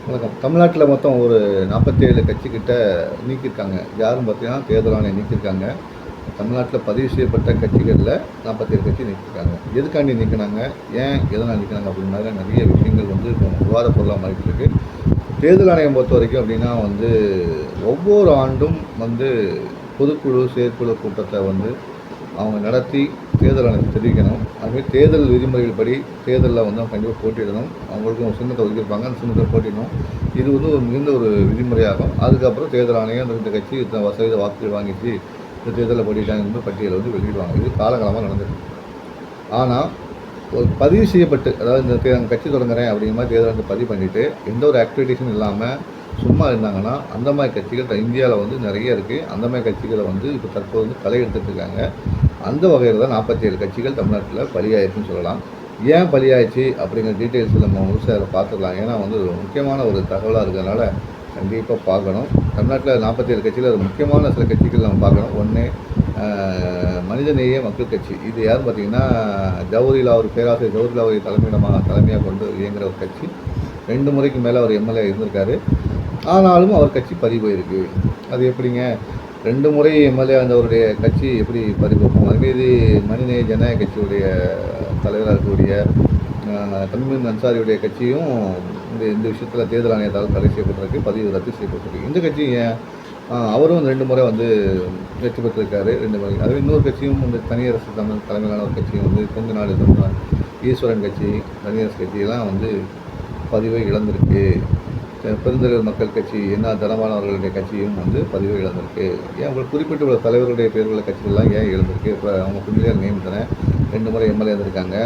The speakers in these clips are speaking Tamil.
வணக்கம். தமிழ்நாட்டில் மொத்தம் ஒரு 47 கட்சிக்கிட்ட நீக்கியிருக்காங்க. யாருன்னு பார்த்தீங்கன்னா, தேர்தல் ஆணையம் நீக்கியிருக்காங்க. தமிழ்நாட்டில் பதிவு செய்யப்பட்ட கட்சிகளில் 47 கட்சி நீக்கியிருக்காங்க. எதுக்காண்டி நீக்கினாங்க? ஏன் எதனால் நீக்கினாங்க? அப்படின்ற மாதிரி நிறைய விஷயங்கள் வந்து இப்போ விவாத பொருளாக மாறிட்டு இருக்கு. தேர்தல் ஆணையம் பொறுத்த வரைக்கும் அப்படின்னா வந்து ஒவ்வொரு ஆண்டும் வந்து பொதுக்குழு, செயற்குழு கூட்டத்தை வந்து அவங்க நடத்தி தேர்தல் ஆணையத்தை தெரிவிக்கணும். அதுமாதிரி தேர்தல் விதிமுறைகள் படி தேர்தலில் வந்து அவங்க கண்டிப்பாக போட்டியிடணும். அவங்களுக்கும் ஒரு சின்னத்தை ஒதுக்கியிருப்பாங்க, அந்த சின்னத்தை போட்டிடணும். இது வந்து ஒரு மிகுந்த ஒரு விதிமுறையாகும். அதுக்கப்புறம் தேர்தல் ஆணையம் அந்த கட்சி இத்தனை வசதி வாக்குகள் வாங்கிச்சு இந்த தேர்தலில் போட்டிட்டாங்க பட்டியலை வந்து வெளியிடுவாங்க. இது காலகாலமாக நடந்துருக்கு. ஆனால் ஒரு பதிவு செய்யப்பட்டு, அதாவது இந்த கட்சி தொடங்குறேன் அப்படிங்கிற மாதிரி தேர்தலுக்கு பதிவு பண்ணிவிட்டு எந்த ஒரு ஆக்டிவிட்டேஷன் இல்லாமல் சும்மா இருந்தாங்கன்னா அந்த மாதிரி கட்சிகள் இந்தியாவில் வந்து நிறைய இருக்குது. அந்த மாதிரி கட்சிகளை வந்து இப்போ தற்போது வந்து களை எடுத்துகிட்டு இருக்காங்க. அந்த வகையில் தான் 47 கட்சிகள் தமிழ்நாட்டில் பலியாயிருக்குன்னு சொல்லலாம். ஏன் பலியாயிடுச்சு அப்படிங்கிற டீட்டெயில்ஸ் நம்ம முழுசாக அதில் பார்த்துக்கலாம். ஏன்னா வந்து ஒரு முக்கியமான ஒரு தகவலாக இருக்கிறதுனால கண்டிப்பாக பார்க்கணும். தமிழ்நாட்டில் 47 கட்சியில் ஒரு முக்கியமான சில கட்சிகள் நம்ம பார்க்கணும். ஒன்று மனிதநேய மக்கள் கட்சி. இது யாருன்னு பார்த்தீங்கன்னா, ஜவஹர்லால் ஒரு பேராசிரியர் ஜவஹர்லால் தலைமையாக கொண்டு இயங்குகிற ஒரு கட்சி. 2 முறைக்கு மேலே அவர் எம்எல்ஏ இருந்திருக்காரு. ஆனாலும் அவர் கட்சி பறி போயிருக்கு. அது எப்படிங்க? 2 முறை எம்எல்ஏ இருந்தவருடைய கட்சி எப்படி பறி போகும்? அதுமாரி மனிதநேய ஜனநாயக கட்சியுடைய தலைவராக இருக்கக்கூடிய தமீம் அன்சாரியுடைய கட்சியும் இந்த விஷயத்தில் தேர்தல் ஆணையத்தால் தடை செய்யப்பட்டிருக்கு, பதிவு ரத்து செய்யப்பட்டிருக்கு. இந்த கட்சி ஏன்? அவரும் 2 முறை வந்து வெற்றி பெற்றிருக்காரு. 2 முறை. அதுவே இன்னொரு கட்சியும் வந்து தனியரசு தலைமையிலான ஒரு கட்சியும் வந்து கொங்கு நாடு ஈஸ்வரன் கட்சி, தனியரசு கட்சியெல்லாம் வந்து பதிவை இழந்திருக்கு. பெருந்தலைவர் மக்கள் கட்சி தனபாலவர்களுடைய கட்சியும் வந்து பதிவை இழந்திருக்கு. ஏன் உங்களுக்கு குறிப்பிட்ட உள்ள தலைவருடைய பேர் உள்ள கட்சிகள்லாம் ஏன் இழந்திருக்கு? இப்போ அவங்க புள்ளியார் நியமித்தன 2 முறை எம்எல்ஏ இருந்திருக்காங்க,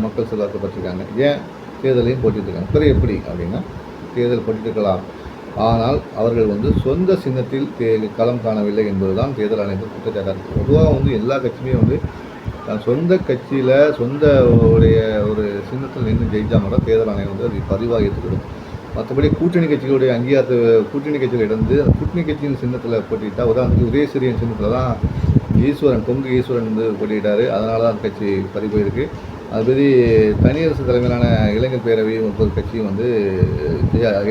மக்கள் செல்வாக்கு பெற்றிருக்காங்க. ஏன் தேர்தலையும் போட்டிட்டுருக்காங்க? பிறகு எப்படி அப்படின்னா, தேர்தல் போட்டிட்டுருக்கலாம், ஆனால் அவர்கள் வந்து சொந்த சின்னத்தில் களம் காணவில்லை என்பதுதான் தேர்தல் ஆணையத்தின் குற்றச்சாட்டாக இருக்குது. பொதுவாக வந்து எல்லா கட்சியுமே வந்து சொந்த கட்சியில் சொந்த உடைய ஒரு சின்னத்தில் நின்று ஜெயிச்சா மட்டும் தேர்தல் ஆணையம் வந்து அது பதிவாக ஏற்றுக்கிடும். மற்றபடி கூட்டணி கட்சிகளுடைய அங்கீகாரத்தை கூட்டணி கட்சியில் இருந்து கூட்டணி கட்சியின் சின்னத்தில் போட்டிட்டால், உதாரணத்துக்கு உதயசூரியன் சின்னத்தில் தான் கொங்கு ஈஸ்வரன் வந்து போட்டிட்டார். அதனால தான் அந்த கட்சி பறி போயிருக்கு. அதுபடி தனியரசு தலைமையிலான இளைஞர் பேரவை ஒரு கட்சியும் வந்து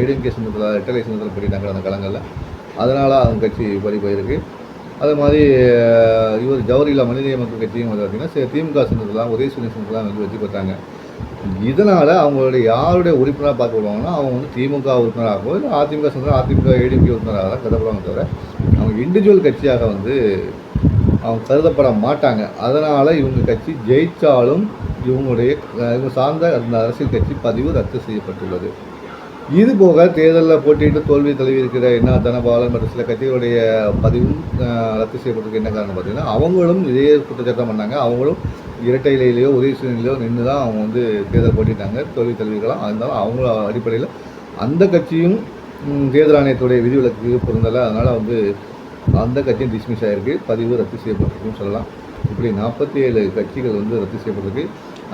ஏடிஎம்கே சின்னத்தில் ரெட்டலை சின்னத்தில் போட்டிட்டாங்க அந்த களங்களில். அதனால் அவங்க கட்சி பறி போயிருக்கு. அது மாதிரி இவர் ஜவஹர்லால் மனிதநேய மக்கள் கட்சியும் வந்து பார்த்திங்கன்னா திமுக சின்னத்தில் உதயசூரியன் சின்னத்தில் வந்து வெற்றி பெற்றாங்க. இதனால் அவங்களுடைய யாருடைய உறுப்பினராக பார்க்கப்படுவாங்கன்னா, அவங்க வந்து திமுக உறுப்பினராகவோ இல்லை அதிமுக சின்னத்தில் அதிமுக ஏடிஎம்கே உறுப்பினராக தான் கருதப்படுவாங்க தவிர அவங்க இண்டிவிஜுவல் கட்சியாக வந்து அவங்க கருதப்பட மாட்டாங்க. அதனால் இவங்க கட்சி ஜெயித்தாலும் இவங்க சார்ந்த அந்த அரசியல் கட்சி பதிவு ரத்து செய்யப்பட்டுள்ளது. இது போக தேர்தலில் போட்டியிட்டு தோல்வி தழுவி இருக்கிற தனபாலன் மற்றும் சில கட்சிகளுடைய பதிவும் ரத்து செய்யப்பட்டிருக்கு. என்ன காரணம் பார்த்தீங்கன்னா, அவங்களும் இதே குற்றச்சாட்டம் பண்ணாங்க. அவங்களும் இரட்டை இலையிலையோ உதயசூரியனிலையோ நின்று தான் அவங்க வந்து தேர்தல் போட்டிட்டாங்க, தோல்வி தழுவிக்கலாம். இருந்தாலும் அவங்க அடிப்படையில் அந்த கட்சியும் தேர்தல் ஆணையத்துடைய விதிவிலக்கு பொருந்தலை. அதனால் வந்து அந்த கட்சியும் டிஸ்மிஸ் ஆகிருக்கு, பதிவு ரத்து செய்யப்பட்டிருக்குன்னு சொல்லலாம். இப்படி 47 கட்சிகள் வந்து ரத்து செய்யப்பட்டிருக்கு.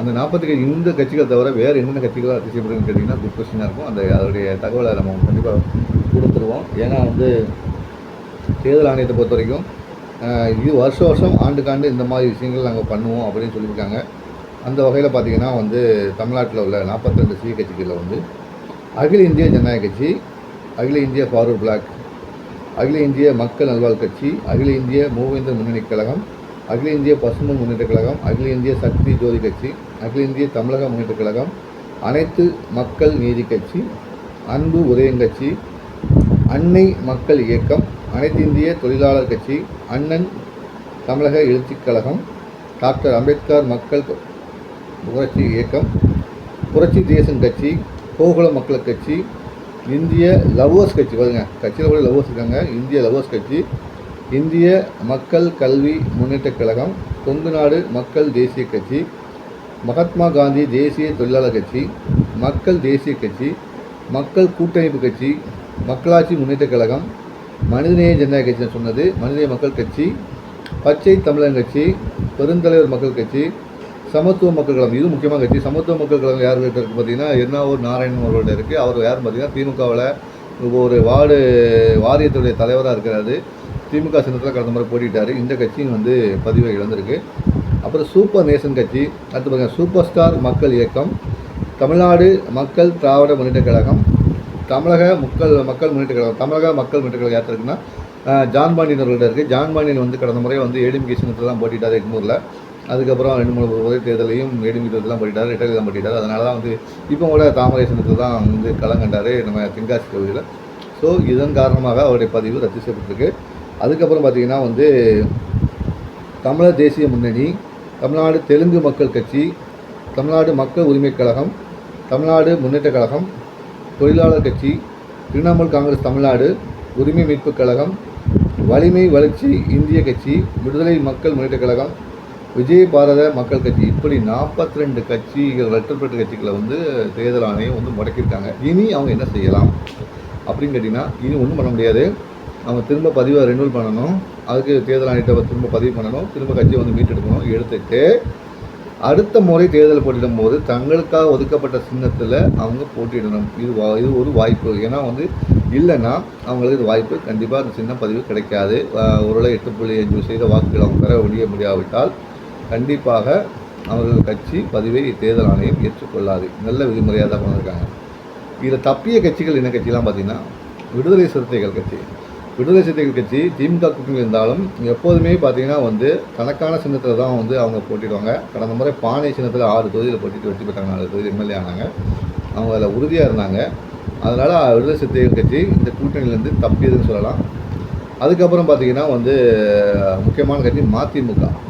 அந்த 40 இந்த கட்சிகள் தவிர வேறு என்னென்ன கட்சிகள் ரத்து செய்யப்படுதுன்னு கேட்டிங்கன்னா குட் கொஸ்டினாக இருக்கும். அதோடைய தகவலை நம்ம கண்டிப்பாக கொடுத்துருவோம். ஏன்னா வந்து தேர்தல் ஆணையத்தை பொறுத்த வரைக்கும் இது வருஷம் ஆண்டுக்காண்டு இந்த மாதிரி விஷயங்கள் நாங்கள் பண்ணுவோம் அப்படின்னு சொல்லியிருக்காங்க. அந்த வகையில் பார்த்திங்கன்னா வந்து தமிழ்நாட்டில் உள்ள 42 சிறிய கட்சிகளில் வந்து அகில இந்திய ஜனநாயக கட்சி, அகில இந்திய ஃபார்வர்ட் பிளாக், அகில இந்திய மக்கள் நல்வாழ் கட்சி, அகில இந்திய மூவேந்தர் முன்னணி கழகம், அகில இந்திய பசுமை முன்னேற்ற கழகம், அகில இந்திய சக்தி ஜோதி கட்சி, அகில இந்திய தமிழக முன்னேற்ற கழகம், அனைத்து மக்கள் நீதி கட்சி, அன்பு உதயங்கட்சி, அன்னை மக்கள் இயக்கம், அனைத்து இந்திய தொழிலாளர் கட்சி, அண்ணன் தமிழக எழுச்சிக் கழகம், டாக்டர் அம்பேத்கர் மக்கள் புரட்சி இயக்கம், புரட்சி தேசம் கட்சி, கோகுல மக்கள் கட்சி, இந்திய லவ்வர்ஸ் கட்சி, பாருங்க கட்சியில் கூட லவ்வர்ஸ் இருக்காங்க, இந்திய லவ்வர்ஸ் கட்சி, இந்திய மக்கள் கல்வி முன்னேற்றக் கழகம், கொங்கு நாடு மக்கள் தேசிய கட்சி, மகாத்மா காந்தி தேசிய தொழிலாளர் கட்சி, மக்கள் தேசிய கட்சி, மக்கள் கூட்டமைப்பு கட்சி, மக்களாட்சி முன்னேற்றக் கழகம், மனிதநேய ஜனநாயக கட்சி சொன்னது, மனிதநேய மக்கள் கட்சி, பச்சை தமிழன் கட்சி, பெருந்தலைவர் மக்கள் கட்சி, சமத்துவ மக்கள் கழகம். இது முக்கியமான கட்சி. சமத்துவ மக்கள் கழகம் யார்கிட்ட இருக்குது பார்த்தீங்கன்னா, எர்ணாவூர் நாராயணன் அவர்கள்ட்ட இருக்குது. அவர் யாருன்னு பார்த்தீங்கன்னா திமுகவில் ஒரு வாரியத்துடைய தலைவராக இருக்கிறாரு. திமுக சின்னத்தில் கடந்த முறை போட்டிட்டார். இந்த கட்சியும் வந்து பதிவை இழந்திருக்கு. அப்புறம் சூப்பர் நேஷன் கட்சி, அடுத்து பார்த்தீங்கன்னா சூப்பர் ஸ்டார் மக்கள் இயக்கம், தமிழ்நாடு மக்கள் திராவிட முன்னேற்ற கழகம், தமிழக மக்கள் முன்னேற்ற கழகம், தமிழக மக்கள் முன்னேற்ற கழகம் யார்கிட்ட இருக்குன்னா ஜான் பாண்டியன் அவர்கள்ட்ட இருக்குது. ஜான் பாண்டியன் வந்து கடந்த முறை வந்து ஏடிஎம்கே சின்னத்தில் தான் போட்டிட்டார் எக்மூரில். அதுக்கப்புறம் 2-3 முறை தேர்தலையும் ஏடிஎம்கே தான் போட்டிட்டார், ரெட்டை தான் போட்டிட்டார். அதனால தான் வந்து இப்போ கூட தாமரை சின்னத்தில் தான் வந்து களம் கண்டார் நம்ம தென்காசி தொகுதியில். ஸோ இதன் காரணமாக அவருடைய பதிவு ரத்து செய்யப்பட்டிருக்கு. அதுக்கப்புறம் பார்த்திங்கன்னா வந்து தமிழர் தேசிய முன்னணி, தமிழ்நாடு தெலுங்கு மக்கள் கட்சி, தமிழ்நாடு மக்கள் உரிமைக் கழகம், தமிழ்நாடு முன்னேற்றக் கழகம், தொழிலாளர் கட்சி, திரிணாமுல் காங்கிரஸ் தமிழ்நாடு, உரிமை மீட்புக் கழகம், வலிமை வளர்ச்சி இந்திய கட்சி, விடுதலை மக்கள் முன்னேற்றக் கழகம், விஜய் பாரத மக்கள் கட்சி, இப்படி 42 கட்சிகள், ரெட்டப்பட்ட கட்சிகளை வந்து தேர்தல் ஆணையம் வந்து முடக்கியிருக்காங்க. இனி அவங்க என்ன செய்யலாம் அப்படின்னு கேட்டிங்கன்னா, இனி ஒன்றும் பண்ண முடியாது. அவங்க திரும்ப பதிவை ரெனியூல் பண்ணணும், அதுக்கு தேர்தல் ஆணையத்தை திரும்ப பதிவு பண்ணணும், திரும்ப கட்சியை வந்து மீட்டெடுக்கணும். எடுத்துட்டு அடுத்த முறை தேர்தல் போட்டியிடும் போது தங்களுக்காக ஒதுக்கப்பட்ட சின்னத்தில் அவங்க போட்டியிடணும். இது ஒரு வாய்ப்பு. ஏன்னா வந்து இல்லைன்னா அவங்களுக்கு இது வாய்ப்பு, கண்டிப்பாக அந்த சின்ன பதிவு கிடைக்காது. ஒருவேளை 8.5% வாக்குகள் அவங்க பெற முடியாவிட்டால் கண்டிப்பாக அவர்கள் கட்சி பதிவை தேர்தல் ஆணையம் ஏற்றுக்கொள்ளாது. நல்ல விதிமுறையாக தான் பண்ணியிருக்காங்க. இதில் தப்பிய கட்சிகள் என்ன கட்சிலாம் பார்த்திங்கன்னா, விடுதலை சிறுத்தைகள் கட்சி. விடுதலை சிறுத்தைகள் கட்சி திமுக கூட்டணி இருந்தாலும் எப்போதுமே பார்த்திங்கன்னா வந்து தனக்கான சின்னத்தில் தான் வந்து அவங்க போட்டிடுவாங்க. கடந்த முறை பானை சின்னத்தில் 6 தொகுதியில் போட்டிட்டு வெற்றி பெற்றாங்க, 4 தொகுதி எம்எல்ஏ ஆனாங்க. அவங்க அதில் உறுதியாக இருந்தாங்க. அதனால் விடுதலை சிறுத்தைகள் கட்சி இந்த கூட்டணியிலேருந்து தப்பியதுன்னு சொல்லலாம். அதுக்கப்புறம் பார்த்திங்கன்னா வந்து முக்கியமான கட்சி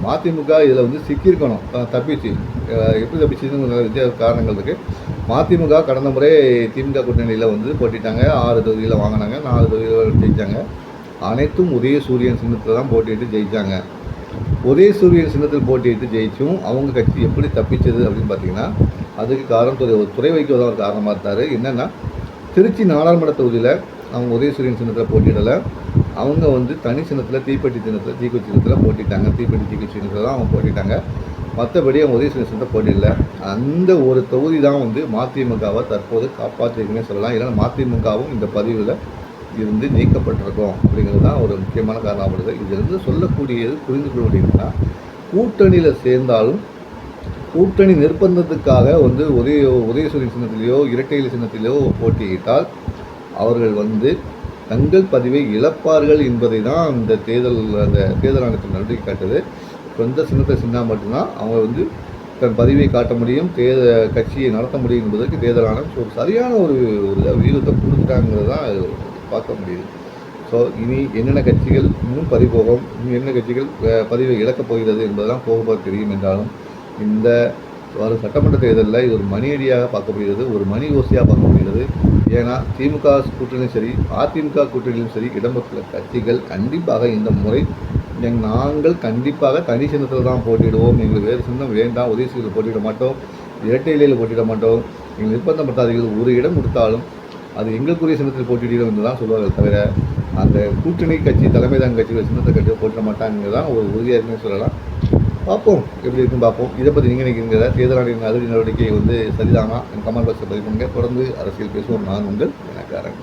மதிமுக இதில் வந்து சிக்கியிருக்கணும், தப்பிச்சு. எப்படி தப்பிச்சுன்னு காரணங்கள் இருக்குது. மதிமுக கடந்த முறை திமுக கூட்டணியில் வந்து போட்டிட்டாங்க, 6 தொகுதியில் வாங்கினாங்க, 4 தொகுதியில் ஜெயித்தாங்க. அனைத்தும் உதயசூரியன் சின்னத்தில் தான் போட்டிட்டு ஜெயித்தாங்க. உதயசூரியன் சின்னத்தில் போட்டிட்டு ஜெயிச்சும் அவங்க கட்சி எப்படி தப்பிச்சது அப்படின்னு பார்த்தீங்கன்னா, அதுக்கு காரணம் துறை வைக்கோ தான் ஒரு காரணமாக இருந்தார். என்னென்னா, திருச்சி நாடாளுமன்ற தொகுதியில் அவங்க உதயசூரியன் சின்னத்தில் போட்டியிடலை. அவங்க வந்து தனி சின்னத்தில் தீக்குச்சி சின்னத்தில் போட்டிட்டாங்க. தீக்குச்சி சின்னத்தில் தான் அவங்க போட்டிட்டாங்க. மற்றபடி அவங்க உதயசூரியன் சின்னத்தை போட்டியிடல. அந்த ஒரு தொகுதி தான் வந்து மதிமுகவை தற்போது காப்பாற்றிருக்குன்னே சொல்லலாம். இல்லைன்னா மதிமுகவும் இந்த பதிவில் இருந்து நீக்கப்பட்டிருக்கோம் அப்படிங்கிறது தான் ஒரு முக்கியமான காரணமாகப்படுது. இதிலிருந்து சொல்லக்கூடியது புரிந்து கொள்ள முடியும்னா, கூட்டணியில் சேர்ந்தாலும் கூட்டணி நிர்பந்தத்துக்காக வந்து உதயசூரியன் சின்னத்திலேயோ இரட்டை இலை சின்னத்திலேயோ போட்டியிட்டால் அவர்கள் வந்து தங்கள் பதிவை இழப்பார்கள் என்பதை தான் அந்த தேர்தல் ஆணையத்தின் நடவடிக்கை காட்டுது. சொந்த சின்னத்தை சின்னால் மட்டும்தான் அவங்க வந்து தன் பதிவை காட்ட முடியும், கட்சியை நடத்த முடியும் என்பதற்கு தேர்தல் ஆணையம் ஒரு சரியான ஒரு வியூகத்தை கொடுத்துட்டாங்கிறது தான் பார்க்க முடியுது. ஸோ இனி என்னென்ன கட்சிகள் இன்னும் பதிவோகம், இன்னும் என்னென்ன கட்சிகள் பதிவை இழக்கப் போகிறது என்பதெல்லாம் போக தெரியும். என்றாலும் இந்த வரும் சட்டமன்ற தேர்தலில் இது ஒரு மணி அடியாக பார்க்கப்படுகிறது, ஒரு மணி ஓசையாக பார்க்கப்படுகிறது. ஏன்னா திமுக கூட்டணியும் சரி, அதிமுக கூட்டணியிலும் சரி இடம்பெற்றுள்ள கட்சிகள் கண்டிப்பாக இந்த முறை நாங்கள் கண்டிப்பாக தனி சின்னத்தில் தான் போட்டியிடுவோம், எங்களுக்கு வேறு சின்னம் வேண்டாம், உதயசூரியத்தில் போட்டியிட மாட்டோம், இரட்டை இலையில் போட்டியிட மாட்டோம், எங்கள் நிர்பந்தப்படுத்தாதீர்கள், ஒரு இடம் கொடுத்தாலும் அது எங்களுக்குரிய சின்னத்தில் போட்டியிடும் என்று தான் சொல்வார்கள். தவிர அந்த கூட்டணி கட்சி தலைமை தாங்க கட்சிகள் சின்னத்தை கட்சியை போட்டிட மாட்டாங்க தான் ஒரு உறுதியாக இருக்குன்னு சொல்லலாம். பார்ப்போம், எப்படி இருக்குன்னு பார்ப்போம். இதை பற்றி நீங்கள் நினைக்கிறீங்க? தேர்தல் ஆணையத்தின் அதிரடி நடவடிக்கை வந்து சரிதானா? கமெண்ட் பாக்ஸில் பதிவு பண்ணுங்கள். தொடர்ந்து அரசியல் பேசுவோம். நான் உங்கள் எனக்காரன்.